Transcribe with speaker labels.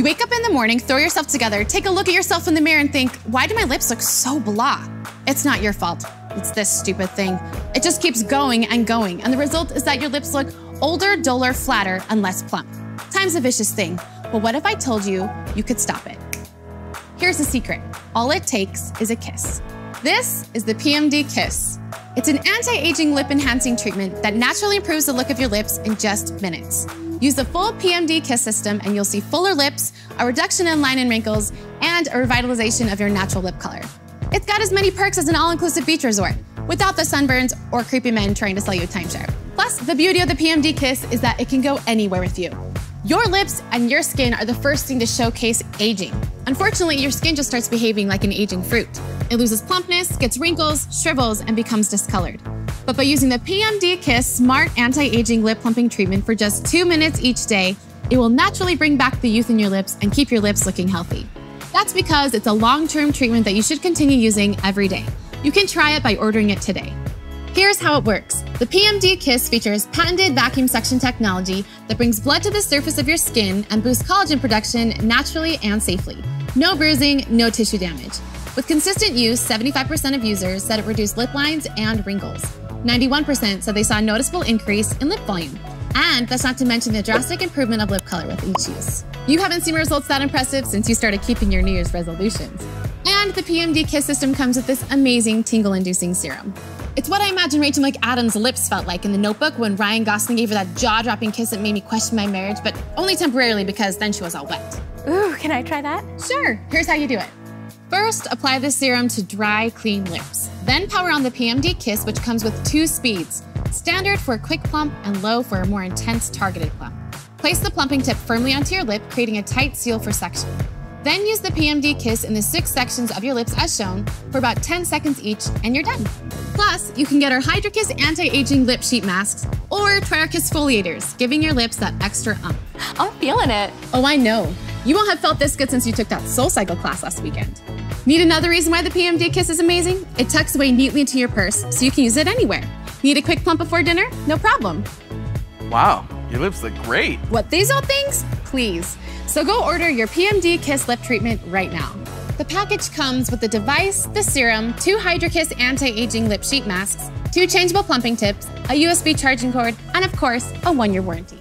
Speaker 1: You wake up in the morning, throw yourself together, take a look at yourself in the mirror and think, why do my lips look so blah? It's not your fault. It's this stupid thing. It just keeps going and going, and the result is that your lips look older, duller, flatter, and less plump. Time's a vicious thing, but what if I told you you could stop it? Here's the secret. All it takes is a kiss. This is the PMD Kiss. It's an anti-aging lip enhancing treatment that naturally improves the look of your lips in just minutes. Use the full PMD Kiss system and you'll see fuller lips, a reduction in line and wrinkles, and a revitalization of your natural lip color. It's got as many perks as an all-inclusive beach resort, without the sunburns or creepy men trying to sell you a timeshare. Plus, the beauty of the PMD Kiss is that it can go anywhere with you. Your lips and your skin are the first thing to showcase aging. Unfortunately, your skin just starts behaving like an aging fruit. It loses plumpness, gets wrinkles, shrivels, and becomes discolored. But by using the PMD Kiss Smart Anti-Aging Lip Plumping Treatment for just 2 minutes each day, it will naturally bring back the youth in your lips and keep your lips looking healthy. That's because it's a long-term treatment that you should continue using every day. You can try it by ordering it today. Here's how it works. The PMD Kiss features patented vacuum suction technology that brings blood to the surface of your skin and boosts collagen production naturally and safely. No bruising, no tissue damage. With consistent use, 75% of users said it reduced lip lines and wrinkles. 91% said they saw a noticeable increase in lip volume. And that's not to mention the drastic improvement of lip color with each use. You haven't seen results that impressive since you started keeping your New Year's resolutions. And the PMD Kiss system comes with this amazing tingle-inducing serum. It's what I imagine Rachel McAdams' lips felt like in The Notebook when Ryan Gosling gave her that jaw-dropping kiss that made me question my marriage, but only temporarily because then she was all wet.
Speaker 2: Ooh, can I try that?
Speaker 1: Sure, here's how you do it. First, apply the serum to dry, clean lips. Then power on the PMD Kiss, which comes with 2 speeds, standard for a quick plump and low for a more intense targeted plump. Place the plumping tip firmly onto your lip, creating a tight seal for section. Then use the PMD Kiss in the 6 sections of your lips as shown for about 10 seconds each, and you're done. Plus, you can get our Hydra Kiss anti-aging lip sheet masks or try our exfoliators, giving your lips that extra oomph.
Speaker 2: I'm feeling it.
Speaker 1: Oh, I know. You won't have felt this good since you took that SoulCycle class last weekend. Need another reason why the PMD Kiss is amazing? It tucks away neatly into your purse, so you can use it anywhere. Need a quick plump before dinner? No problem.
Speaker 3: Wow, your lips look great.
Speaker 1: What, these old things? Please. So go order your PMD Kiss lip treatment right now. The package comes with the device, the serum, 2 Hydra Kiss anti-aging lip sheet masks, 2 changeable plumping tips, a USB charging cord, and of course, a 1-year warranty.